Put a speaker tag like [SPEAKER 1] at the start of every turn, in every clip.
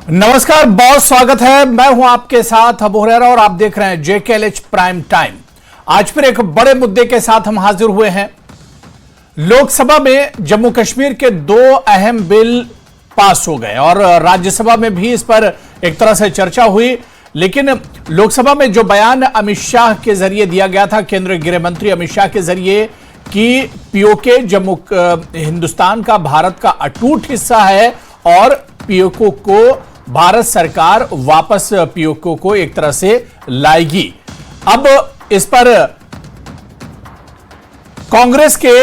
[SPEAKER 1] नमस्कार, बहुत स्वागत है। मैं हूं आपके साथ अबू हुरैरा और आप देख रहे हैं JKLH प्राइम टाइम। आज फिर एक बड़े मुद्दे के साथ हम हाजिर हुए हैं। लोकसभा में जम्मू कश्मीर के दो अहम बिल पास हो गए और राज्यसभा में भी इस पर एक तरह से चर्चा हुई, लेकिन लोकसभा में जो बयान अमित शाह के जरिए दिया गया था, केंद्रीय गृह मंत्री अमित शाह के जरिए, कि पीओके जम्मू हिंदुस्तान का भारत का अटूट हिस्सा है और पीओके को भारत सरकार वापस पीओके को एक तरह से लाएगी। अब इस पर कांग्रेस के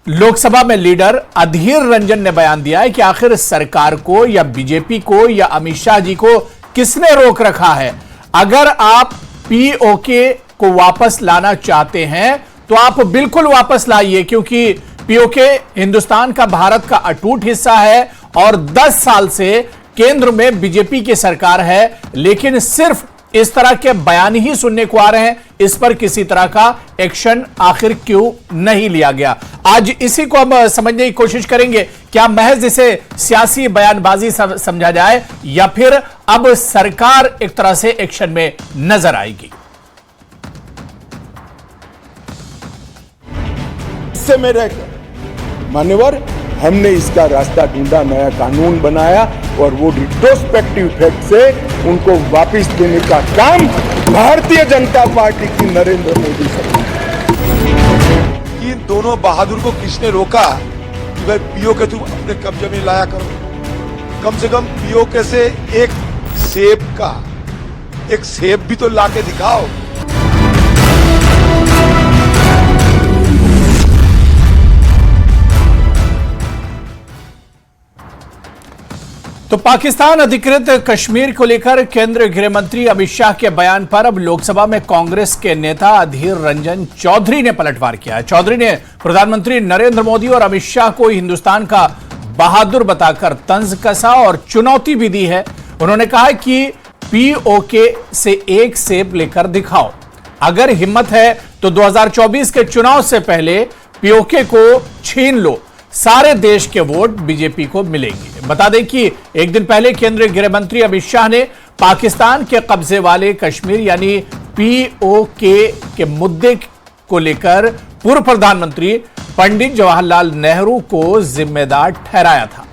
[SPEAKER 1] लोकसभा में लीडर अधीर रंजन ने बयान दिया है कि आखिर सरकार को या बीजेपी को या अमित शाह जी को किसने रोक रखा है। अगर आप पीओके को वापस लाना चाहते हैं तो आप बिल्कुल वापस लाइए, क्योंकि पीओके हिंदुस्तान का भारत का अटूट हिस्सा है और 10 साल से केंद्र में बीजेपी की सरकार है, लेकिन सिर्फ इस तरह के बयान ही सुनने को आ रहे हैं। इस पर किसी तरह का एक्शन आखिर क्यों नहीं लिया गया, आज इसी को हम समझने की कोशिश करेंगे। क्या महज इसे सियासी बयानबाजी समझा जाए या फिर अब सरकार एक तरह से एक्शन में नजर आएगी।
[SPEAKER 2] इससे में रहकर मान्यवर हमने इसका रास्ता ढूंढा, नया कानून बनाया और वो रिट्रोस्पेक्टिव इफेक्ट से उनको वापस देने का काम भारतीय जनता पार्टी की नरेंद्र मोदी सरकार।
[SPEAKER 3] इन दोनों बहादुर को किसने रोका कि भाई पीओके तुम अपने कब्जे में लाया करो। कम से कम पीओके से एक सेब भी तो लाके दिखाओ।
[SPEAKER 1] तो पाकिस्तान अधिकृत कश्मीर को लेकर केंद्रीय गृह मंत्री अमित शाह के बयान पर अब लोकसभा में कांग्रेस के नेता अधीर रंजन चौधरी ने पलटवार किया है। चौधरी ने प्रधानमंत्री नरेंद्र मोदी और अमित शाह को हिंदुस्तान का बहादुर बताकर तंज कसा और चुनौती भी दी है। उन्होंने कहा कि पीओके से एक सेब लेकर दिखाओ। अगर हिम्मत है तो 2024 के चुनाव से पहले पीओके को छीन लो, सारे देश के वोट बीजेपी को मिलेंगे। बता दें कि एक दिन पहले केंद्रीय गृह मंत्री अमित शाह ने पाकिस्तान के कब्जे वाले कश्मीर यानी पीओके के मुद्दे को लेकर पूर्व प्रधानमंत्री पंडित जवाहरलाल नेहरू को जिम्मेदार ठहराया था।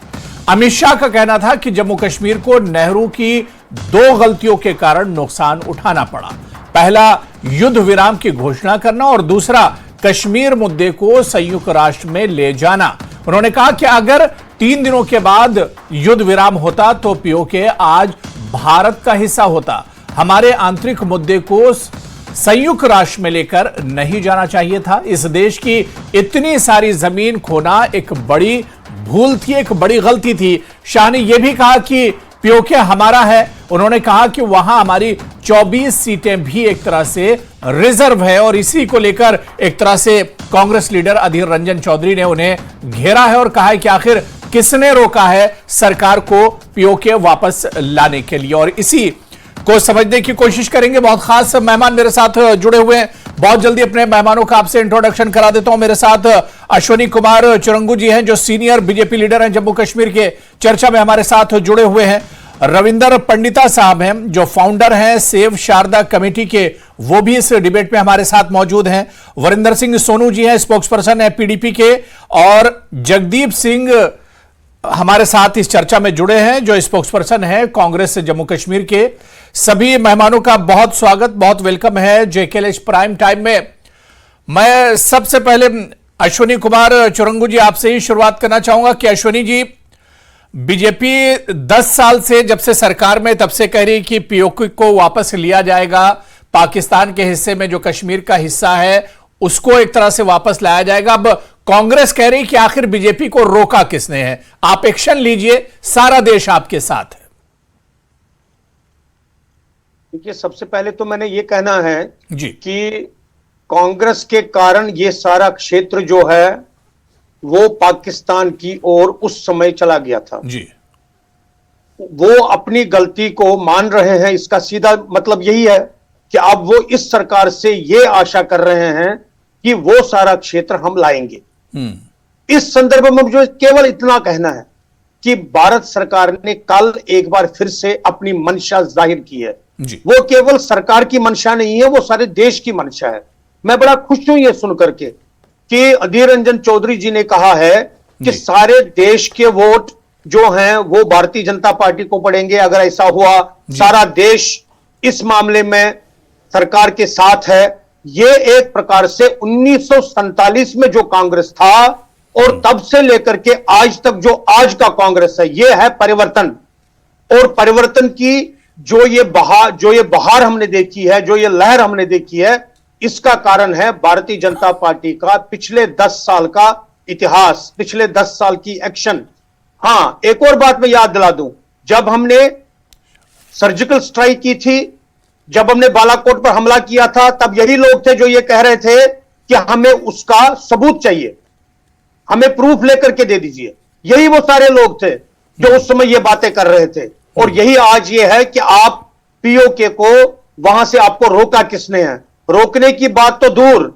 [SPEAKER 1] अमित शाह का कहना था कि जम्मू कश्मीर को नेहरू की दो गलतियों के कारण नुकसान उठाना पड़ा। पहला, युद्ध विराम की घोषणा करना और दूसरा, कश्मीर मुद्दे को संयुक्त राष्ट्र में ले जाना। उन्होंने कहा कि अगर 3 दिनों के बाद युद्ध विराम होता तो पीओके आज भारत का हिस्सा होता। हमारे आंतरिक मुद्दे को संयुक्त राष्ट्र में लेकर नहीं जाना चाहिए था। इस देश की इतनी सारी जमीन खोना एक बड़ी भूल थी, एक बड़ी गलती थी। शाह ने यह भी कहा कि पीओके हमारा है। उन्होंने कहा कि वहां हमारी 24 सीटें भी एक तरह से रिजर्व है और इसी को लेकर एक तरह से कांग्रेस लीडर अधीर रंजन चौधरी ने उन्हें घेरा है और कहा है कि आखिर किसने रोका है सरकार को पीओके वापस लाने के लिए। और इसी को समझने की कोशिश करेंगे। बहुत खास मेहमान मेरे साथ जुड़े हुए हैं। बहुत जल्दी अपने मेहमानों का आपसे इंट्रोडक्शन करा देता हूं। मेरे साथ अश्वनी कुमार चुरंगू जी हैं, जो सीनियर बीजेपी लीडर हैं जम्मू कश्मीर के, चर्चा में हमारे साथ जुड़े हुए हैं। रविंदर पंडिता साहब हैं, जो फाउंडर हैं सेव शारदा कमेटी के, वो भी इस डिबेट में हमारे साथ मौजूद हैं। वरिंदर सिंह सोनू जी हैं, स्पोक्सपर्सन है पीडीपी के, और जगदीप सिंह हमारे साथ इस चर्चा में जुड़े हैं, जो स्पोक्सपर्सन है कांग्रेस जम्मू कश्मीर के। सभी मेहमानों का बहुत स्वागत, बहुत वेलकम है JKLH प्राइम टाइम में। मैं सबसे पहले अश्वनी कुमार चुरंगू जी आपसे ही शुरुआत करना चाहूंगा कि अश्वनी जी, बीजेपी 10 साल से जब से सरकार में तब से कह रही कि पीओके को वापस लिया जाएगा, पाकिस्तान के हिस्से में जो कश्मीर का हिस्सा है उसको एक तरह से वापस लाया जाएगा। अब कांग्रेस कह रही कि आखिर बीजेपी को रोका किसने है, आप एक्शन लीजिए, सारा देश आपके साथ है।
[SPEAKER 4] देखिए, सबसे पहले तो मैंने ये कहना है
[SPEAKER 1] जी
[SPEAKER 4] कि कांग्रेस के कारण ये सारा क्षेत्र जो है वो पाकिस्तान की ओर उस समय चला गया था
[SPEAKER 1] जी।
[SPEAKER 4] वो अपनी गलती को मान रहे हैं। इसका सीधा मतलब यही है कि अब वो इस सरकार से ये आशा कर रहे हैं कि वो सारा क्षेत्र हम लाएंगे। इस संदर्भ में मुझे केवल इतना कहना है कि भारत सरकार ने कल एक बार फिर से अपनी मंशा जाहिर की है।
[SPEAKER 1] जी।
[SPEAKER 4] वो केवल सरकार की मंशा नहीं है, वो सारे देश की मंशा है। मैं बड़ा खुश हूं ये सुनकर के कि अधीर रंजन चौधरी जी ने कहा है कि सारे देश के वोट जो हैं वो भारतीय जनता पार्टी को पड़ेंगे। अगर ऐसा हुआ, सारा देश इस मामले में सरकार के साथ है। ये एक प्रकार से 1947 में जो कांग्रेस था और तब से लेकर के आज तक जो आज का कांग्रेस है, ये है परिवर्तन। और परिवर्तन की जो ये बहार हमने देखी है, जो ये लहर हमने देखी है, इसका कारण है भारतीय जनता पार्टी का पिछले 10 साल का इतिहास, पिछले 10 साल की एक्शन। हां, एक और बात मैं याद दिला दूं, जब हमने सर्जिकल स्ट्राइक की थी, जब हमने बालाकोट पर हमला किया था, तब यही लोग थे जो ये कह रहे थे कि हमें उसका सबूत चाहिए, हमें प्रूफ लेकर के दे दीजिए। यही वो सारे लोग थे जो उस समय ये बातें कर रहे थे। और यही आज ये है कि आप पीओके को वहां से आपको रोका किसने है? रोकने की बात तो दूर,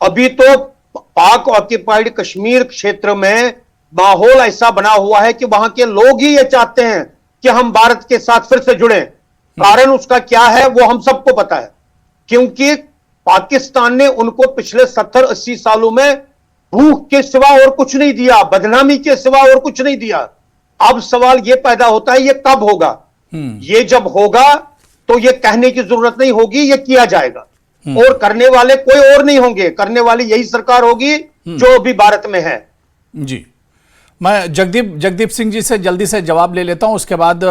[SPEAKER 4] अभी तो पाक ऑक्युपाइड कश्मीर क्षेत्र में माहौल ऐसा बना हुआ है कि वहां के लोग ही ये चाहते हैं कि हम भारत के साथ फिर से जुड़ें। कारण उसका क्या है वो हम सबको पता है, क्योंकि पाकिस्तान ने उनको पिछले 70-80 सालों में भूख के सिवा और कुछ नहीं दिया, बदनामी के सिवा और कुछ नहीं दिया। अब सवाल यह पैदा होता है, ये कब होगा? ये जब होगा तो ये कहने की जरूरत नहीं होगी, ये किया जाएगा। और करने वाले कोई और नहीं होंगे, करने वाली यही सरकार होगी जो अभी भारत में है। जी,
[SPEAKER 1] मैं जगदीप सिंह जी से जल्दी से जवाब ले लेता हूं, उसके बाद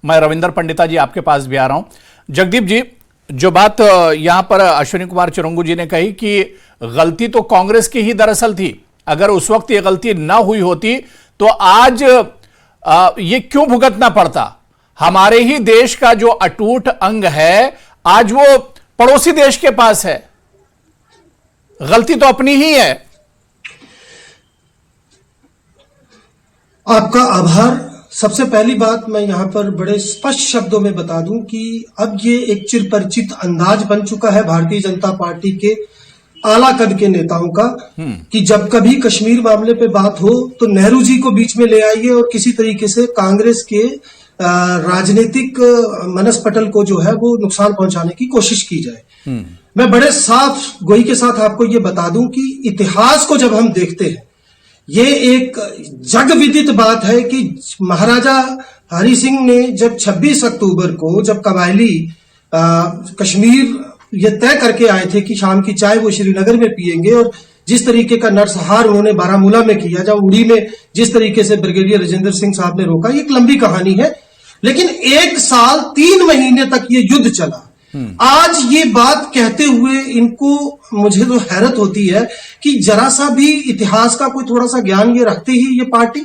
[SPEAKER 1] मैं रविंदर पंडिता जी आपके पास भी आ रहा हूं। जगदीप जी, जो बात यहां पर अश्विनी कुमार चुरंगू जी ने कही कि गलती तो कांग्रेस की ही दरअसल थी, अगर उस वक्त ये गलती ना हुई होती तो आज ये क्यों भुगतना पड़ता? हमारे ही देश का जो अटूट अंग है आज वो पड़ोसी देश के पास है, गलती तो अपनी ही है।
[SPEAKER 5] आपका आभार। सबसे पहली बात मैं यहां पर बड़े स्पष्ट शब्दों में बता दूं कि अब ये एक चिरपरिचित अंदाज बन चुका है भारतीय जनता पार्टी के आला कद के नेताओं का कि जब कभी कश्मीर मामले पे बात हो तो नेहरू जी को बीच में ले आइए और किसी तरीके से कांग्रेस के राजनीतिक मनस्पटल को जो है वो नुकसान पहुंचाने की कोशिश की जाए। मैं बड़े साफ गोई के साथ आपको ये बता दूं कि इतिहास को जब हम देखते हैं, ये एक जग विदित बात है कि महाराजा हरि सिंह ने जब 26 अक्टूबर को जब कबायली कश्मीर ये तय करके आए थे कि शाम की चाय वो श्रीनगर में पिएंगे, और जिस तरीके का नरसंहार उन्होंने बारामूला में किया, जब उड़ी में जिस तरीके से ब्रिगेडियर राजेंद्र सिंह साहब ने रोका, ये एक लंबी कहानी है। लेकिन 1 साल 3 महीने तक ये युद्ध चला। आज ये बात कहते हुए इनको मुझे तो हैरत होती है कि जरा सा भी इतिहास का कोई थोड़ा सा ज्ञान ये रखते ही ये पार्टी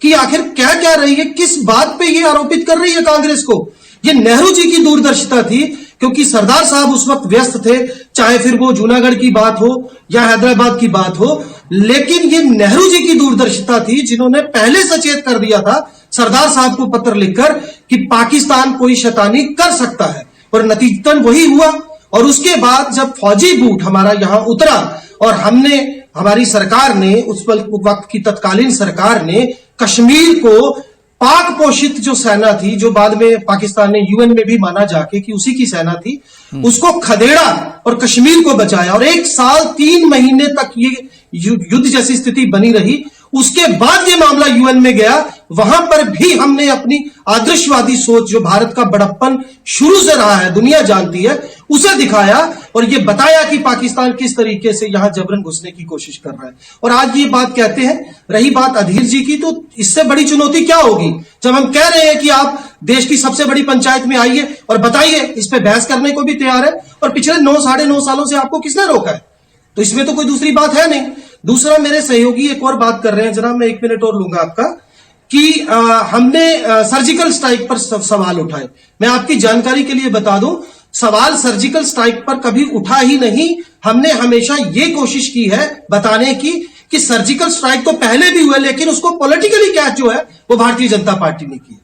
[SPEAKER 5] कि आखिर क्या क्या रही है, किस बात पे ये आरोपित कर रही है कांग्रेस को। ये नेहरू जी की दूरदर्शिता थी, क्योंकि सरदार साहब उस वक्त व्यस्त थे, चाहे फिर वो जूनागढ़ की बात हो या हैदराबाद की बात हो, लेकिन ये नेहरू जी की दूरदर्शिता थी जिन्होंने पहले सचेत कर दिया था सरदार साहब को पत्र लिखकर कि पाकिस्तान कोई शैतानी कर सकता है, और नतीजतन वही हुआ। और उसके बाद जब फौजी बूट हमारा यहां उतरा और हमारी सरकार ने उस वक्त की तत्कालीन सरकार ने कश्मीर को पाक पोषित जो सेना थी, जो बाद में पाकिस्तान ने यूएन में भी माना जाके कि उसी की सेना थी, उसको खदेड़ा और कश्मीर को बचाया, और 1 साल 3 महीने तक ये युद्ध जैसी स्थिति बनी रही। उसके बाद ये मामला यूएन में गया, वहां पर भी हमने अपनी आदर्शवादी सोच, जो भारत का बड़प्पन शुरू से रहा है, दुनिया जानती है, उसे दिखाया और ये बताया कि पाकिस्तान किस तरीके से यहां जबरन घुसने की कोशिश कर रहा है। और आज ये बात कहते हैं। रही बात अधीर जी की, तो इससे बड़ी चुनौती क्या होगी जब हम कह रहे हैं कि आप देश की सबसे बड़ी पंचायत में आइए और बताइए, इस पे बहस करने को भी तैयार है, और पिछले 9-9.5 सालों से आपको किसने रोका है? तो इसमें तो कोई दूसरी बात है नहीं। दूसरा, मेरे सहयोगी एक और बात कर रहे हैं, जनाब मैं 1 मिनट और लूंगा आपका, कि हमने सर्जिकल स्ट्राइक पर सवाल उठाए। मैं आपकी जानकारी के लिए बता दूं, सवाल सर्जिकल स्ट्राइक पर कभी उठा ही नहीं। हमने हमेशा ये कोशिश की है बताने की कि सर्जिकल स्ट्राइक तो पहले भी हुआ, लेकिन उसको पॉलिटिकली कैच जो है वो भारतीय जनता पार्टी ने की।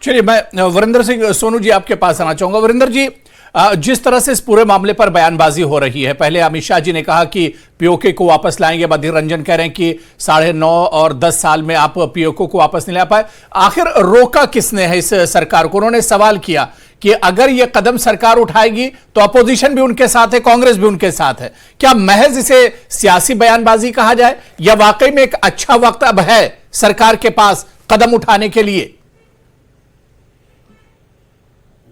[SPEAKER 1] चलिए, मैं वरिंदर सिंह सोनू जी आपके पास आना चाहूंगा। वरिंदर जी, जिस तरह से इस पूरे मामले पर बयानबाजी हो रही है, पहले अमित शाह जी ने कहा कि पीओके को वापस लाएंगे, अधीर रंजन कह रहे हैं कि 9.5 और 10 साल में आप पीओके को वापस नहीं ला पाए। आखिर रोका किसने है इस सरकार को? उन्होंने सवाल किया कि अगर यह कदम सरकार उठाएगी तो अपोजिशन भी उनके साथ है, कांग्रेस भी उनके साथ है। क्या महज इसे सियासी बयानबाजी कहा जाए या वाकई में एक अच्छा वक्त अब है सरकार के पास कदम उठाने के लिए?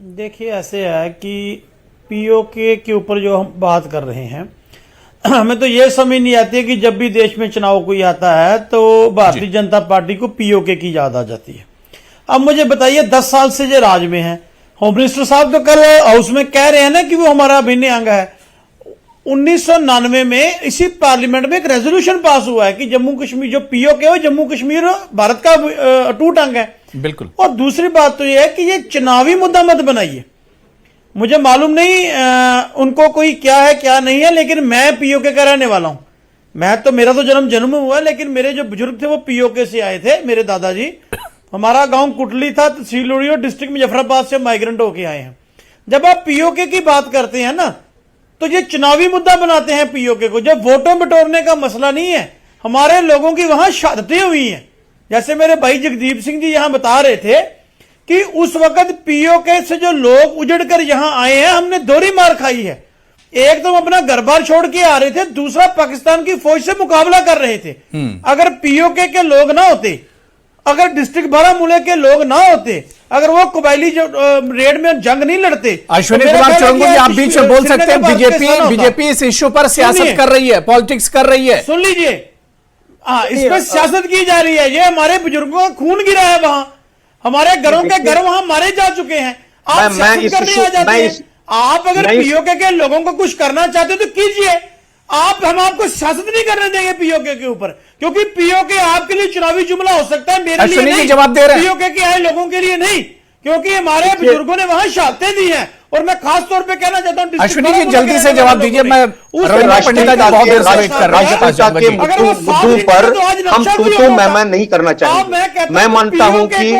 [SPEAKER 6] देखिए, ऐसे है कि पीओके के ऊपर जो हम बात कर रहे हैं, हमें तो ये समझ नहीं आती है कि जब भी देश में चुनाव कोई आता है तो भारतीय जनता पार्टी को पीओके की याद आ जाती है। अब मुझे बताइए, 10 साल से जो राज में है, होम मिनिस्टर साहब तो कल हाउस में कह रहे हैं ना कि वो हमारा अभिन्न अंग है। 1999 में इसी पार्लियामेंट में एक रेजोल्यूशन पास हुआ है कि जम्मू कश्मीर जो पीओके है, जम्मू कश्मीर भारत का अटूट अंग है।
[SPEAKER 1] बिल्कुल।
[SPEAKER 6] और दूसरी बात तो यह है कि ये चुनावी मुद्दा मत बनाइए। मुझे मालूम नहीं उनको कोई क्या है क्या नहीं है, लेकिन मैं पीओके का रहने वाला हूं। मेरा तो जन्म हुआ है, लेकिन मेरे जो बुजुर्ग थे वो पीओके से आए थे। मेरे दादाजी, हमारा गांव कुटली था, तहसील उड़ियो, डिस्ट्रिक्ट मुजफ्फराबाद से माइग्रेंट होके आए हैं। जब आप पीओके की बात करते हैं ना, तो ये चुनावी मुद्दा बनाते हैं पीओके को। जब वोटों बटोरने का मसला नहीं है, हमारे लोगों की वहां शहादतें हुई हैं। जैसे मेरे भाई जगदीप सिंह जी यहां बता रहे थे कि उस वक्त पीओके से जो लोग उजड़ कर यहां आए हैं, हमने दोहरी मार खाई है। एक तो हम अपना घर बार छोड़ के आ रहे थे, दूसरा पाकिस्तान की फौज से मुकाबला कर रहे थे। अगर पीओके के लोग ना होते, अगर डिस्ट्रिक्ट बारामूला के लोग ना होते, अगर वो कबायली जो रेड में जंग नहीं लड़ते,
[SPEAKER 1] अश्विनी कुमार चौरंगू जी, आप बीच में बोल सकते हैं। बीजेपी इस इश्यू पर सियासत कर रही है, पॉलिटिक्स कर रही है।
[SPEAKER 6] सुन लीजिए, इस पर सियासत की जा रही है। ये हमारे बुजुर्गों का खून गिरा है, वहां हमारे घरों के घर वहां मारे जा चुके हैं। आप सियासत करने आ जाते हैं। आप अगर पीओके के लोगों को कुछ करना चाहते हो तो कीजिए। हम आपको सियासत नहीं करने देंगे पीओके के ऊपर, क्योंकि पीओके आपके लिए चुनावी जुमला हो सकता है, मेरे लिए नहीं।
[SPEAKER 1] जवाब दे रहे हैं
[SPEAKER 6] पीओके के आए लोगों के लिए नहीं, क्योंकि हमारे बुजुर्गों ने वहां शहादतें दी हैं। और मैं खास तौर पे कहना चाहता हूं,
[SPEAKER 1] अश्विनी जी जल्दी से जवाब दीजिए। मैं रविंद्र पंडिता जी बहुत देर से वेट कर रहे हैं।
[SPEAKER 4] मुद्दों पर हम तू मैं नहीं करना चाहिए। मैं मानता हूं कि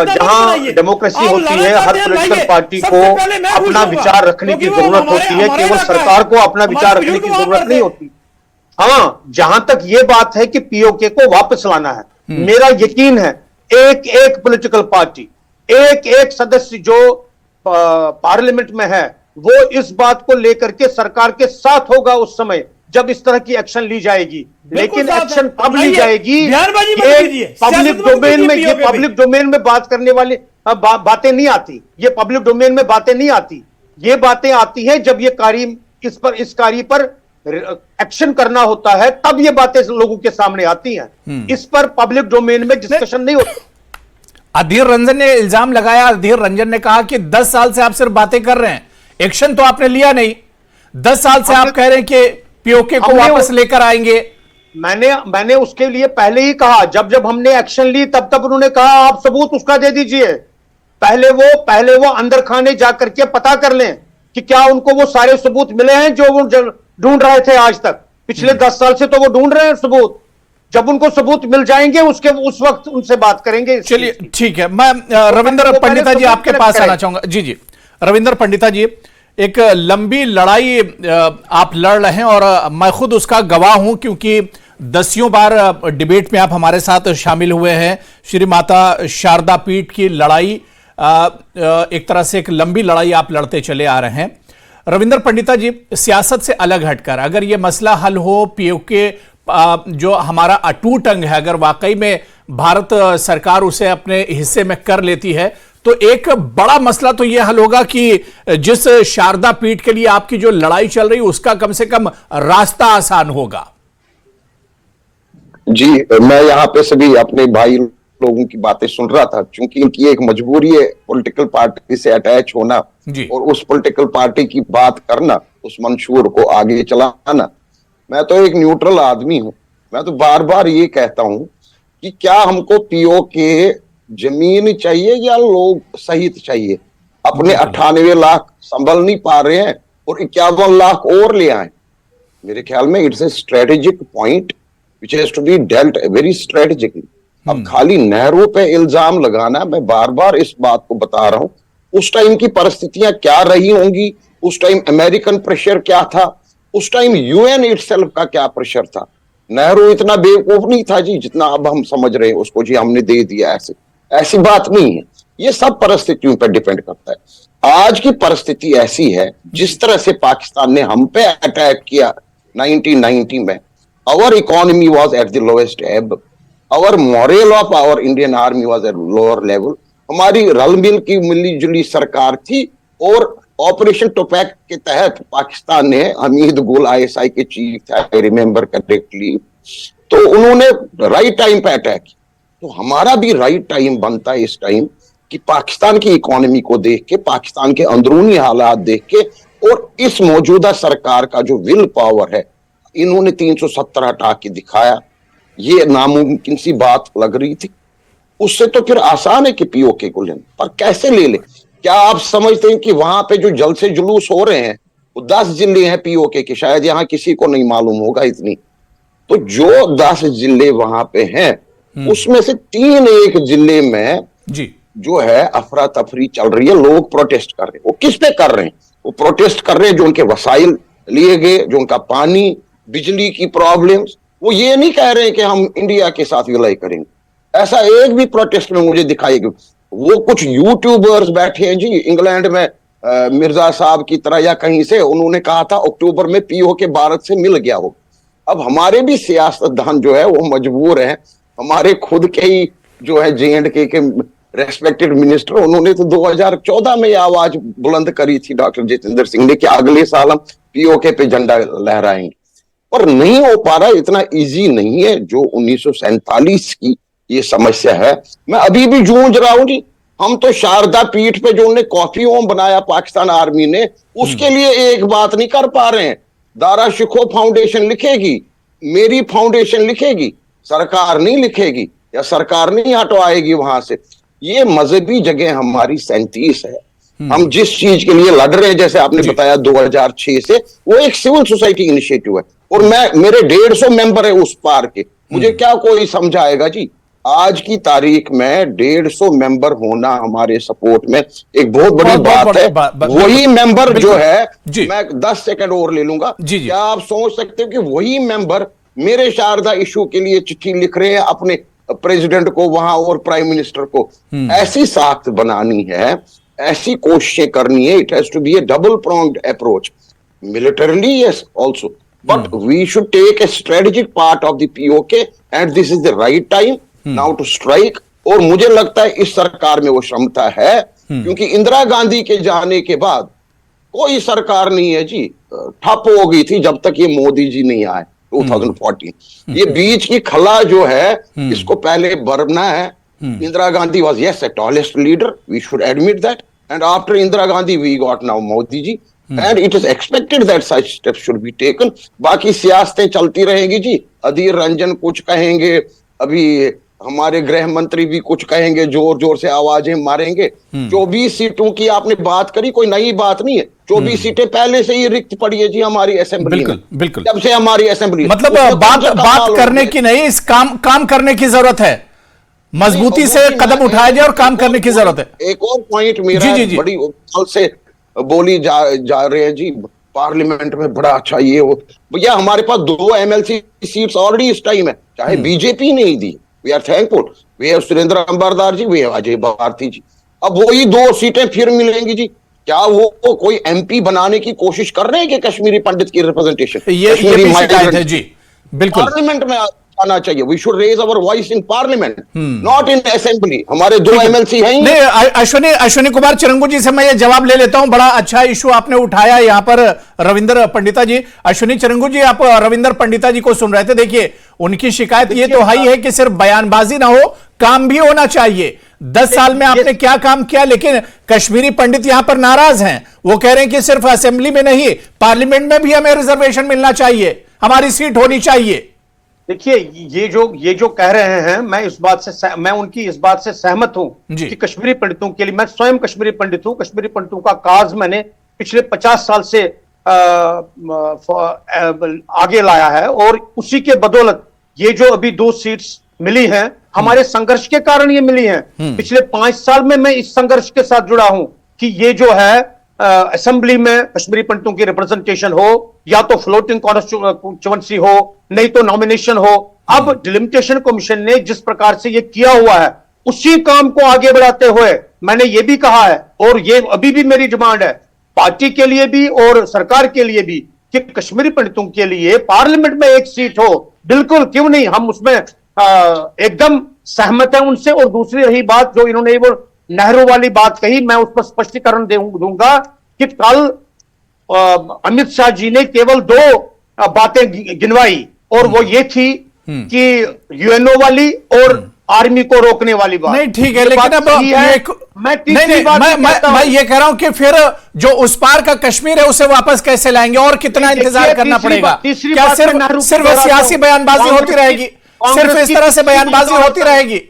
[SPEAKER 4] जहां डेमोक्रेसी होती है, हर पॉलिटिकल पार्टी को अपना विचार रखने की जरूरत होती है, केवल सरकार को अपना विचार रखने की जरूरत नहीं होती। हाँ, जहां तक ये बात है कि पीओके को वापस लाना है, मेरा यकीन है एक एक पॉलिटिकल पार्टी, एक एक सदस्य जो पार्लियामेंट में है, वो इस बात को लेकर के सरकार के साथ होगा उस समय जब इस तरह की एक्शन ली जाएगी। लेकिन एक्शन तब ली जाएगी पब्लिक डोमेन में। ये पब्लिक डोमेन में बात करने वाली बातें नहीं आती, ये पब्लिक डोमेन में बातें नहीं आती। ये बातें आती हैं जब ये इस कार्य पर एक्शन करना होता है, तब ये बातें लोगों के सामने आती हैं। इस पर पब्लिक डोमेन में डिस्कशन नहीं होती।
[SPEAKER 1] अधीर रंजन ने इल्जाम लगाया, अधीर रंजन ने कहा कि 10 साल से आप सिर्फ बातें कर रहे हैं, एक्शन तो आपने लिया नहीं। 10 साल से आप कह रहे हैं कि पीओके को वापस लेकर आएंगे।
[SPEAKER 4] मैंने उसके लिए पहले ही कहा, जब हमने एक्शन ली तब उन्होंने कहा आप सबूत उसका दे दीजिए। पहले वो अंदर खाने जाकर के पता कर लें कि क्या उनको वो सारे सबूत मिले हैं जो वो ढूंढ रहे थे आज तक। पिछले 10 साल से तो वो ढूंढ रहे हैं सबूत। जब उनको सबूत मिल जाएंगे उस वक्त उनसे बात करेंगे।
[SPEAKER 1] चलिए ठीक है, मैं रविंद्र पंडिता जी आपके पास आना चाहूंगा। जी रविंद्र पंडिता जी, एक लंबी लड़ाई आप लड़ रहे हैं और मैं खुद उसका गवाह हूं, क्योंकि 10 बार डिबेट में आप हमारे साथ शामिल हुए हैं। श्री माता शारदा पीठ की लड़ाई एक तरह से एक लंबी लड़ाई आप लड़ते चले आ रहे हैं। रविंद्र पंडिता जी, सियासत से अलग हटकर अगर यह मसला हल हो, पीओके जो हमारा अटूट अंग है, अगर वाकई में भारत सरकार उसे अपने हिस्से में कर लेती है, तो एक बड़ा मसला तो यह हल होगा कि जिस शारदा पीठ के लिए आपकी जो लड़ाई चल रही उसका कम से कम रास्ता आसान होगा।
[SPEAKER 7] जी, मैं यहाँ पे सभी अपने भाई लोगों की बातें सुन रहा था, क्योंकि इनकी एक मजबूरी है पॉलिटिकल पार्टी से अटैच होना और उस पॉलिटिकल पार्टी की बात करना, उस मंशूर को आगे चलाना। मैं तो एक न्यूट्रल आदमी हूं। मैं तो बार बार ये कहता हूं कि क्या हमको पीओके जमीन चाहिए या लोग सहित चाहिए? अपने 98 लाख संभल नहीं पा रहे हैं और 51 लाख और ले आए। मेरे ख्याल में it's a strategic point which has to be dealt very strategically. अब खाली नेहरू पे इल्जाम लगाना, मैं बार बार इस बात को बता रहा हूं उस टाइम की परिस्थितियां क्या रही होंगी, उस टाइम अमेरिकन प्रेशर क्या था, उस टाइम यूएन इटसेल्फ का क्या प्रेशर था। नेहरू इतना बेवकूफ नहीं था जी जितना अब हम समझ रहे हैं उसको, जी हमने दे दिया ऐसे, ऐसी बात नहीं है। ये सब परिस्थितियों पर डिपेंड करता है। आज की परिस्थिति ऐसी है, जिस तरह से पाकिस्तान ने हम पे अटैक किया 1990 में, our economy was at the lowest ebb, our morale of our Indian army was at lower level, हमारी रल मिल की मिली जुली सरकार थी, और ऑपरेशन टोपैक के तहत पाकिस्तान ने, हमीद गुल आईएसआई के चीफ थे, आई रिमेंबर करेक्टली, तो उन्होंने राइट टाइम पे अटैक किया। तो हमारा भी राइट टाइम बनता है इस टाइम कि पाकिस्तान की इकोनॉमी को देख के, पाकिस्तान के अंदरूनी हालात देख के, और इस मौजूदा सरकार का जो विल पावर है, इन्होंने 370 हटा के दिखाया। ये नामुमकिन सी बात लग रही थी, उससे तो फिर आसान है कि पीओके को लेना, पर कैसे ले ले? क्या आप समझते हैं कि वहां पे जो जल से जुलूस हो रहे हैं वो 10 जिले हैं पीओके के, शायद यहां किसी को नहीं मालूम होगा इतनी, तो जो 10 जिले वहां पे हैं उसमें से 3 एक जिले में
[SPEAKER 1] जी
[SPEAKER 7] जो है अफरा तफरी चल रही है, लोग प्रोटेस्ट कर रहे हैं। वो किस पे कर रहे हैं? वो प्रोटेस्ट कर रहे हैं जो उनके वसाइल लिए गए, जो उनका पानी बिजली की प्रॉब्लम्स, वो ये नहीं कह रहे हैं कि हम इंडिया के साथ विलय करेंगे। ऐसा एक भी प्रोटेस्ट में मुझे दिखाएगा। वो कुछ यूट्यूबर्स बैठे हैं जी इंग्लैंड में, मिर्जा साहब की तरह या कहीं से, उन्होंने कहा था अक्टूबर में पीओके भारत से मिल गया हो। अब हमारे भी सियासतदान जो है वो मजबूर है, हमारे खुद के ही जो है J&K के रेस्पेक्टेड मिनिस्टर, उन्होंने तो 2014 में यह आवाज बुलंद करी थी डॉक्टर जितेंद्र सिंह ने कि अगले साल हम पीओके पे झंडा लहराएंगे, और नहीं हो पा रहा। इतना इजी नहीं है जो 1947 की ये समस्या है। मैं अभी भी जूझ रहा हूं जी। हम तो शारदा पीठ पे जो उन्होंने कॉफी होम बनाया पाकिस्तान आर्मी ने, उसके लिए एक बात नहीं कर पा रहे हैं। दारा शिको फाउंडेशन लिखेगी, मेरी फाउंडेशन लिखेगी, सरकार नहीं लिखेगी या सरकार नहीं हटवाएगी वहां से। ये मजहबी जगह हमारी 37 है। हम जिस चीज के लिए लड़ रहे हैं, जैसे आपने बताया 2006 से, वो एक सिविल सोसाइटी इनिशिएटिव है, और मेरे 150 मेंबर है उस पार के। मुझे क्या कोई समझाएगा जी? आज की तारीख में 150 मेंबर होना हमारे सपोर्ट में एक बहुत बड़ी बात है। वही मेंबर जो है, मैं 10 सेकंड और ले लूंगा। क्या आप सोच सकते हो कि वही मेंबर मेरे शारदा इशू के लिए चिट्ठी लिख रहे हैं अपने प्रेसिडेंट को वहां और प्राइम मिनिस्टर को? ऐसी साख्त बनानी है, ऐसी कोशिशें करनी है। It has to be a double pronged approach, militarily yes also, but we should take a strategic part of the POK, and this is the right time now to strike। और मुझे लगता है इस सरकार में वो क्षमता है, क्योंकि इंदिरा गांधी के जाने के बाद कोई सरकार नहीं है जी, ठप हो गई थी जब तक ये मोदी जी नहीं आए 2014। ये बीच की खला जो है, इसको पहले भरना है। Indira Gandhi was yes a tallest leader, we should admit that, and after Indira Gandhi we got now Modi ji, and it is expected that such steps should be taken। बाकी सियासतें चलती रहेंगी जी। अधीर रंजन कुछ कहेंगे, अभी हमारे गृह मंत्री भी कुछ कहेंगे, जोर जोर से आवाजें मारेंगे। 24 सीटों की आपने बात करी, कोई नई बात नहीं है। 24 सीटें पहले से ही रिक्त पड़ी है जी हमारी असेंबली में।
[SPEAKER 1] बिल्कुल बिल्कुल,
[SPEAKER 7] जब से हमारी असेंबली,
[SPEAKER 1] मतलब बात करने की नहीं, इस काम करने की जरूरत है। मजबूती से कदम उठाया जाए और काम करने की जरूरत है।
[SPEAKER 7] एक और पॉइंट मेरा, बड़ी साल से बोली जा रहे हैं जी पार्लियामेंट में, बड़ा अच्छा ये हो भैया, हमारे पास 2 MLC सीट्स ऑलरेडी इस टाइम है, चाहे बीजेपी नहीं दी। वी आर थैंकफुल, वे है सुरेंद्र अंबारदार जी, वे है अजय भारती जी। अब वही 2 सीटें फिर मिलेंगी जी। क्या वो कोई MP बनाने की कोशिश कर रहे हैं कि कश्मीरी पंडित की रिप्रेजेंटेशन?
[SPEAKER 1] ये भी शिकायत है जी, बिल्कुल।
[SPEAKER 7] पार्लियामेंट में आना चाहिए। We should raise our voice in parliament, not in assembly. हमारे 2 MLC हैं।
[SPEAKER 1] नहीं, अश्विनी कुमार चिरंगू जी से मैं ये जवाब ले लेता हूं। बड़ा अच्छा इशू आपने उठाया यहाँ पर, रविंद्र पंडिता जी। अश्विनी चिरंगू जी, आप रविंद्र पंडिता जी को सुन रहे थे। देखिए, उनकी शिकायत ये तो है कि सिर्फ बयानबाजी ना हो, काम भी होना चाहिए। 10 साल में आपने क्या काम किया? लेकिन कश्मीरी पंडित यहां पर नाराज हैं। वो कह रहे हैं कि सिर्फ असेंबली में नहीं, पार्लियामेंट में भी हमें रिजर्वेशन मिलना चाहिए, हमारी सीट होनी चाहिए।
[SPEAKER 4] देखिए, ये जो कह रहे हैं, मैं उनकी इस बात से सहमत हूं कि कश्मीरी पंडितों के लिए, मैं स्वयं कश्मीरी पंडित हूं, कश्मीरी पंडितों का काज मैंने पिछले 50 साल से आगे लाया है, और उसी के बदौलत ये जो अभी 2 सीट्स मिली हैं, हमारे संघर्ष के कारण ये मिली हैं। पिछले 5 साल में मैं इस संघर्ष के साथ जुड़ा हूं कि ये जो है असेंबली में कश्मीरी पंडितों की रिप्रेजेंटेशन हो, या तो फ्लोटिंग कॉन्स्टिट्यूएंसी हो, नहीं तो नॉमिनेशन हो। अब डिलिमिटेशन कमीशन ने जिस प्रकार से ये किया हुआ है, उसी काम को आगे बढ़ाते हुए मैंने ये भी कहा है, और ये अभी भी मेरी डिमांड है पार्टी के लिए भी और सरकार के लिए भी, कि कश्मीरी पंडितों के लिए पार्लियामेंट में एक सीट हो। बिल्कुल, क्यों नहीं, हम उसमें एकदम सहमत है उनसे। और दूसरी रही बात जो इन्होंने वो नेहरू वाली बात कही, मैं उस पर स्पष्टीकरण दूंगा कि कल अमित शाह जी ने केवल 2 बातें गिनवाई, और वो ये थी कि यूएनओ वाली और आर्मी को रोकने वाली बात।
[SPEAKER 1] नहीं ठीक है, लेकिन अब
[SPEAKER 4] मैं तीसरी बात
[SPEAKER 1] मैं ये कह रहा हूं कि फिर जो उस पार का कश्मीर है उसे वापस कैसे लाएंगे, और कितना इंतजार करना पड़ेगा? क्या सिर्फ सियासी बयानबाजी होती रहेगी? सिर्फ इस तरह से बयानबाजी होती रहेगी?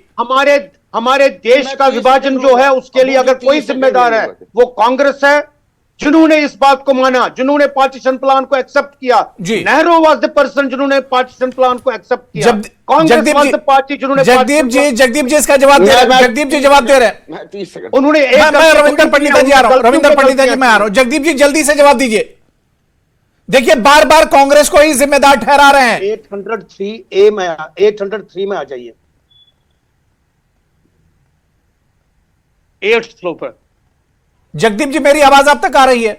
[SPEAKER 4] हमारे देश का विभाजन जो है उसके लिए अगर कोई जिम्मेदार है वो कांग्रेस है, जिन्होंने इस बात को माना, जिन्होंने पार्टीशन प्लान को एक्सेप्ट किया। नेहरू वाज द पर्सन जिन्होंने पार्टीशन प्लान को एक्सेप्ट किया। कांग्रेस वाज द पार्टी जिन्होंने।
[SPEAKER 1] जगदीप जी इसका जवाब दे रहे हैं। जगदीप जी जवाब दे रहे हैं।
[SPEAKER 4] उन्होंने
[SPEAKER 1] मैं रविंदर पंडिता जी आ रहा हूं। रविंदर पंडिता जी मैं आ रहा हूं। जगदीप जी जल्दी से जवाब दीजिए। देखिए बार बार कांग्रेस को ही जिम्मेदार ठहरा रहे हैं।
[SPEAKER 4] 803 में आ जाइए, 8th फ्लोर पर।
[SPEAKER 1] जगदीप जी मेरी आवाज आप तक आ रही है?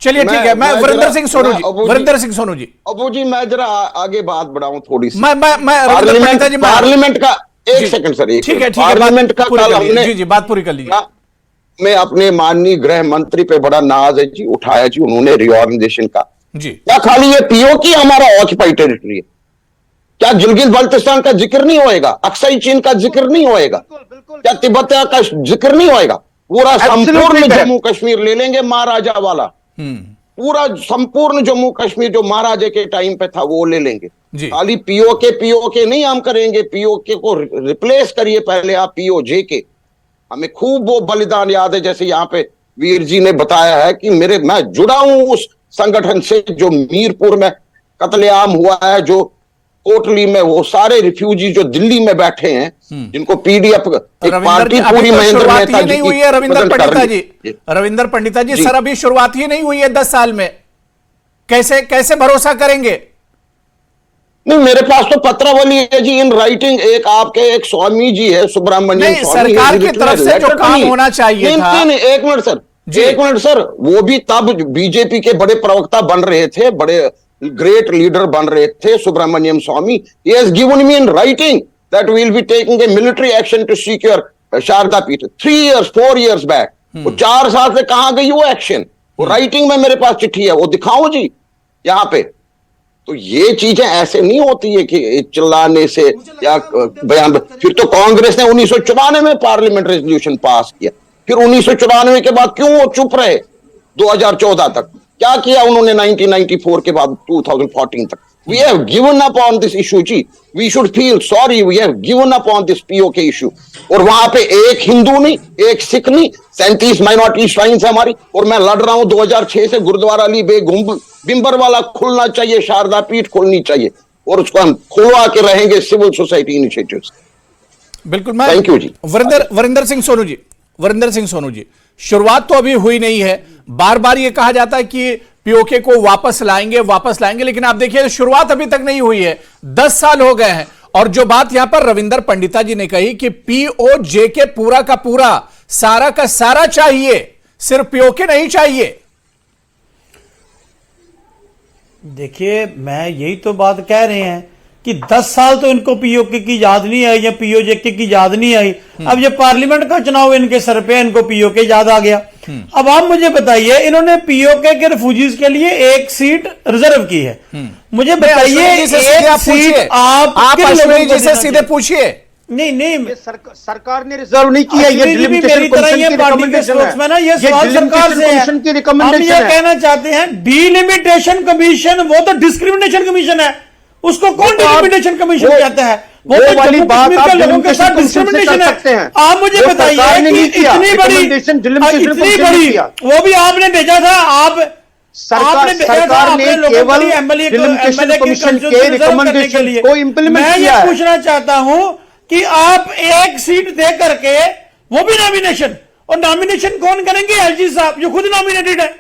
[SPEAKER 1] चलिए ठीक है, मैं वरिंदर सिंह सोनू जी, वरिंदर सिंह सोनू जी।
[SPEAKER 7] अबू जी मैं जरा आगे बात बढ़ाऊं थोड़ी सी।
[SPEAKER 1] मैं
[SPEAKER 7] पार्लियामेंट का एक सेकंड सर,
[SPEAKER 1] ठीक है
[SPEAKER 7] पार्लियामेंट का कल हमने
[SPEAKER 1] जी बात पूरी कर लीजिए।
[SPEAKER 7] मैं अपने माननीय गृह मंत्री पे बड़ा नाज है जी, उठाया जी उन्होंने रिऑर्गेनाइजेशन का
[SPEAKER 1] जी।
[SPEAKER 7] क्या खाली ये पीओके हमारा ऑक्यूपाइड टेरिटरी है? क्या गिलगित बल्तिस्तान का जिक्र नहीं होएगा? अक्साई चीन का जिक्र नहीं होएगा? क्या तिब्बत का जिक्र नहीं होएगा? पूरा संपूर्ण जम्मू कश्मीर ले लेंगे महाराजा वाला, पूरा संपूर्ण जम्मू कश्मीर जो महाराजा के टाइम पे था वो ले लेंगे। खाली पीओके नहीं हम करेंगे, पीओके को रिप्लेस करिए पहले आप पीओजे के। हमें खूब वो बलिदान याद है, जैसे यहाँ पे वीर जी ने बताया है कि मैं जुड़ा हूं उस संगठन से जो मीरपुर में कत्लेआम हुआ है, जो कोटली में वो सारे रिफ्यूजी जो दिल्ली में बैठे हैं, जिनको पीडीएफ पार्टी पूरी महेंद्र मेहता
[SPEAKER 1] नहीं हुई है। रविंदर पंडिता जी सर अभी शुरुआत ही नहीं हुई है 10 साल में, कैसे भरोसा करेंगे?
[SPEAKER 7] नहीं, मेरे पास तो पत्रावली है जी इन राइटिंग। एक स्वामी जी है, सुब्रमण्यम स्वामी,
[SPEAKER 1] सरकार की तरफ से जो काम होना चाहिए था।
[SPEAKER 7] एक मिनट सर, वो भी तब बीजेपी के बड़े प्रवक्ता बन रहे थे, बड़े ग्रेट लीडर बन रहे थे सुब्रमण्यम स्वामी। He has given me in writing that we will be taking a military action to secure Sharda पीठ 3 years 4 years back। वो 4 साल से कहां गई वो एक्शन? वो राइटिंग में मेरे पास चिट्ठी है, वो दिखाओ जी यहाँ पे। तो ये चीजें ऐसे नहीं होती है कि चिल्लाने से या बयान। फिर तो कांग्रेस ने 1994 में पार्लियामेंट रेजोल्यूशन पास किया, फिर 1994 के बाद क्यों वो चुप रहे 2014 तक? क्या किया उन्होंने 1994 के बाद 2014 तक? We have given up on this issue ji, we should feel sorry, we have given up on this POK issue। और वहां पे एक हिंदू नहीं, एक सिख नहीं, 37 माइनॉरिटी श्राइन्स है हमारी। और मैं लड़ रहा हूं 2006 से गुरुद्वारा अली बेग बिंबर वाला खुलना चाहिए, शारदा पीठ खुलनी चाहिए, और उसको हम खुलवा के रहेंगे सिविल सोसाइटी इनिशिएटिव्स।
[SPEAKER 1] बिल्कुल,
[SPEAKER 7] थैंक यू जी।
[SPEAKER 1] वरिंदर सिंह सोनू जी, शुरुआत तो अभी हुई नहीं है। बार बार ये कहा जाता है कि पीओके को वापस लाएंगे, लेकिन आप देखिए शुरुआत अभी तक नहीं हुई है। 10 साल हो गए हैं। और जो बात यहां पर रविंदर पंडिता जी ने कही कि पीओजे के पूरा का पूरा, सारा का सारा चाहिए, सिर्फ पीओके नहीं चाहिए।
[SPEAKER 6] देखिए मैं यही तो बात कह रहे हैं कि 10 साल तो इनको पीओके की याद नहीं आई या पीओजे की याद नहीं आई। अब ये पार्लियामेंट का चुनाव इनके सर पे, इनको पीओके याद आ गया। अब आप मुझे बताइए, इन्होंने पीओके के रिफ्यूजीज के लिए 1 सीट रिजर्व की है। मुझे बताइए, 1 सीट आप
[SPEAKER 1] जी से सीधे पूछिए।
[SPEAKER 6] नहीं
[SPEAKER 4] सरकार ने रिजर्व नहीं किया। ये
[SPEAKER 6] मेरी तरह ये पार्टी के स्पोक्समैन है, ये सवाल सरकार से है। हम ये कहना चाहते हैं डिलिमिटेशन कमीशन वो तो डिस्क्रिमिनेशन कमीशन है, उसको कौन डिलिमिटेशन कमीशन कहता है? वो तो जम्मू कश्मीर के लोगों के साथ डिस्क्रिमिनेशन है। आप मुझे बताइए कि इतनी बड़ी वो भी आपने भेजा था, सरकार ने केवल डिलिमिटेशन कमीशन के रिकमेंडेशन को इंप्लीमेंट किया है। मैं ये पूछना चाहता हूं कि आप 1 सीट दे करके वो भी नॉमिनेशन, और नॉमिनेशन कौन करेंगे? एलजी साहब जो खुद नॉमिनेटेड है।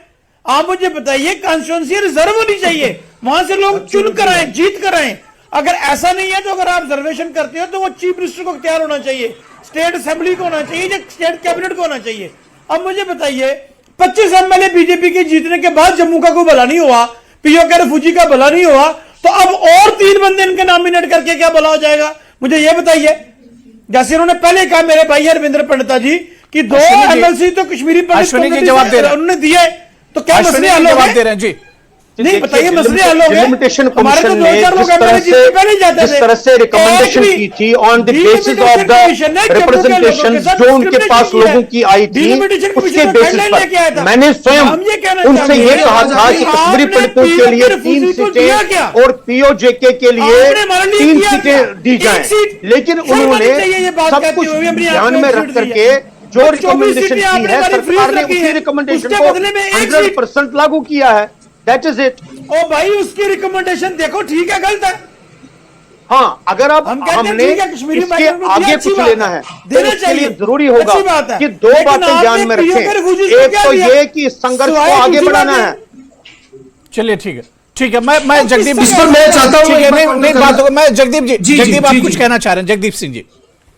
[SPEAKER 6] आप मुझे बताइए, कॉन्स्टिट्यूंसी रिजर्व होनी चाहिए, वहां से लोग चुन कर आए, जीत कर आए। अगर ऐसा नहीं है तो अगर आप रिजर्वेशन करते हो तो वो चीफ मिनिस्टर को इख्तियार होना चाहिए, स्टेट असेंबली को होना चाहिए, या स्टेट कैबिनेट को होना चाहिए। अब मुझे बताइए, 25 एमएलए बीजेपी के जीतने के बाद जम्मू का कोई भला नहीं हुआ, पीओके रिफ्यूजी का भला नहीं हुआ, तो अब और 3 बंदे इनके नॉमिनेट करके क्या भला हो जाएगा? मुझे यह बताइए। जैसे उन्होंने पहले कहा मेरे भाई अरविंद्र पंडिता जी कि 2 एमएलसी तो कश्मीरी पंडित
[SPEAKER 1] जवाब दे रहे हैं,
[SPEAKER 6] उन्होंने दिए, तो क्या मसले हल हो
[SPEAKER 1] जवाब दे रहे हैं जी?
[SPEAKER 6] नहीं बताइए, मसले हल हो गए।
[SPEAKER 4] लिमिटेशन
[SPEAKER 6] हमारे तो
[SPEAKER 4] कमीशन
[SPEAKER 6] 2-4 लोग एमएलए जीत के पहले ही जाते थे।
[SPEAKER 4] जिस तरह से रिकमेंडेशन की थी on the basis of the representation जो उनके पास लोगों की आई थी, उसके बेसिस पर मैंने स्वयं उनसे ये कहा था कि कश्मीरी पंडितों के लिए 3 सीटें और पीओजेके के लिए 3 सीटें दी जाएं, लेकिन उन्होंने सब कुछ ध्यान में रख करके जो रिकमेंडेशन की है सरकार ने उसी रिकमेंडेशन को 100% लागू किया है। That is it.
[SPEAKER 6] ओ भाई, उसकी रिकमेंडेशन देखो, ठीक है गलत है?
[SPEAKER 4] हाँ, अगर आप हमने इसके आगे कुछ लेना है तो इसके लिए जरूरी होगा कि 2 बातें ध्यान में रखें। एक तो ये कि इस संघर्ष को आगे बढ़ाना है।
[SPEAKER 1] चलिए ठीक है, ठीक है। मैं जगदीप
[SPEAKER 5] इस पर मैं चाहता हूं
[SPEAKER 1] नहीं बात होगा। मैं जगदीप जी, जगदीप आप कुछ कहना चाह रहे हैं? जगदीप सिंह जी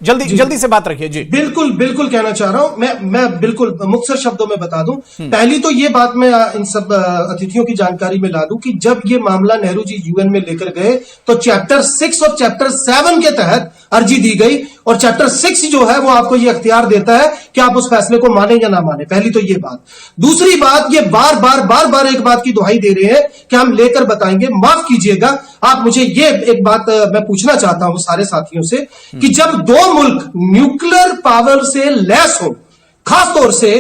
[SPEAKER 1] जल्दी से बात रखिए जी।
[SPEAKER 5] बिल्कुल कहना चाह रहा हूं मैं बिल्कुल मुख्तसर शब्दों में बता दूं। पहली तो ये बात मैं इन सब अतिथियों की जानकारी में ला दूं कि जब ये मामला नेहरू जी यूएन में लेकर गए तो चैप्टर 6 और चैप्टर 7 के तहत अर्जी दी गई, और चैप्टर 6 जो है वो आपको ये अख्तियार देता है कि आप उस फैसले को माने या ना माने। पहली तो ये बात। दूसरी बात, ये बार एक बात की दुहाई दे रहे हैं कि हम लेकर बताएंगे। माफ कीजिएगा, आप मुझे ये एक बात मैं पूछना चाहता हूं सारे साथियों से कि जब 2 मुल्क न्यूक्लियर पावर से लैस हो, खासतौर से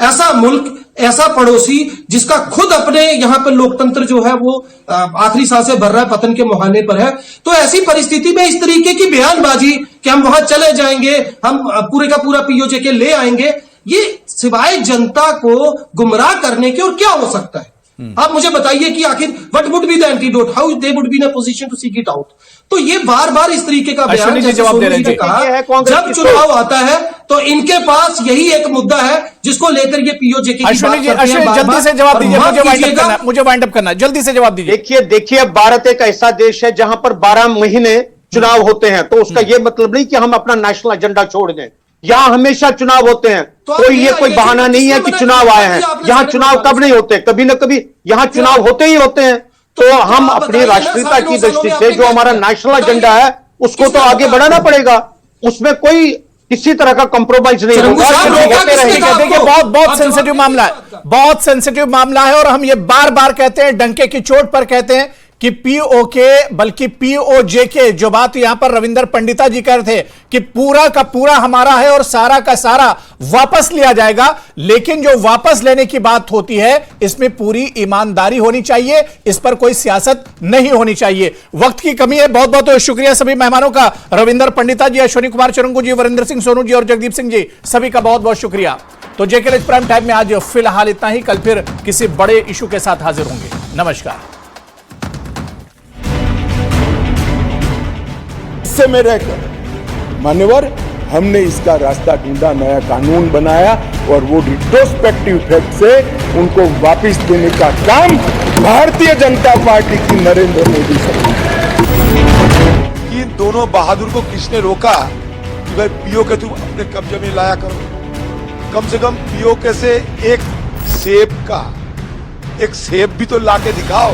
[SPEAKER 5] ऐसा मुल्क, ऐसा पड़ोसी जिसका खुद अपने यहां पर लोकतंत्र जो है वो आखिरी सांसें भर रहा है, पतन के मुहाने पर है, तो ऐसी परिस्थिति में इस तरीके की बयानबाजी कि हम वहां चले जाएंगे, हम पूरे का पूरा पीओजेके ले आएंगे, ये सिवाय जनता को गुमराह करने के और क्या हो सकता है? आप मुझे बताइए कि आखिर what would be the antidote, how they would be in a position to seek it out. तो ये बार इस तरीके का बयान, जैसे सोनू जी ने कहा, जब चुनाव आता है तो इनके पास यही एक मुद्दा है जिसको लेकर ये पीओजेके की बात करते हैं।
[SPEAKER 1] जल्दी से जवाब दीजिए, मुझे वाइंड अप करना है, जल्दी से जवाब दीजिए।
[SPEAKER 4] देखिए भारत एक ऐसा देश है जहां पर 12 महीने चुनाव होते हैं, तो उसका ये मतलब नहीं कि हम अपना नेशनल एजेंडा छोड़ दें। यहां हमेशा चुनाव होते हैं, कोई बहाना नहीं है कि चुनाव आए हैं। यहां चुनाव कब नहीं होते, कभी ना कभी यहां चुनाव होते ही होते हैं। तो हम अपनी राष्ट्रीयता की दृष्टि से जो हमारा नेशनल एजेंडा है उसको तो आगे बढ़ाना पड़ेगा, उसमें कोई किसी तरह का कॉम्प्रोमाइज नहीं होगा।
[SPEAKER 1] देखिए, बहुत सेंसिटिव मामला है, बहुत सेंसिटिव मामला है, और हम ये बार कहते हैं, डंके की चोट पर कहते हैं कि पीओके बल्कि पीओजेके, जो बात यहां पर रविंदर पंडिता जी कह रहे थे कि पूरा का पूरा हमारा है और सारा का सारा वापस लिया जाएगा, लेकिन जो वापस लेने की बात होती है इसमें पूरी ईमानदारी होनी चाहिए, इस पर कोई सियासत नहीं होनी चाहिए। वक्त की कमी है। बहुत बहुत शुक्रिया सभी मेहमानों का, रविंदर पंडिता जी, अश्विनी कुमार चुरंगू जी, वरिंदर सिंह सोनू जी और जगदीप सिंह जी, सभी का बहुत बहुत शुक्रिया। तो जेके प्राइम टाइम में आज फिलहाल इतना ही। कल फिर किसी बड़े इशू के साथ हाजिर होंगे। नमस्कार।
[SPEAKER 2] से में रहकर मान्यवर हमने इसका रास्ता ढूंढा, नया कानून बनाया और वो रिट्रोस्पेक्टिव इफेक्ट से उनको वापस देने का काम भारतीय जनता पार्टी की नरेंद्र मोदी सरकार।
[SPEAKER 3] इन दोनों बहादुर को किसने रोका कि भाई पीओके तुम अपने कब्जे में लाया करो? कम से कम पीओके से एक सेब भी तो लाके दिखाओ।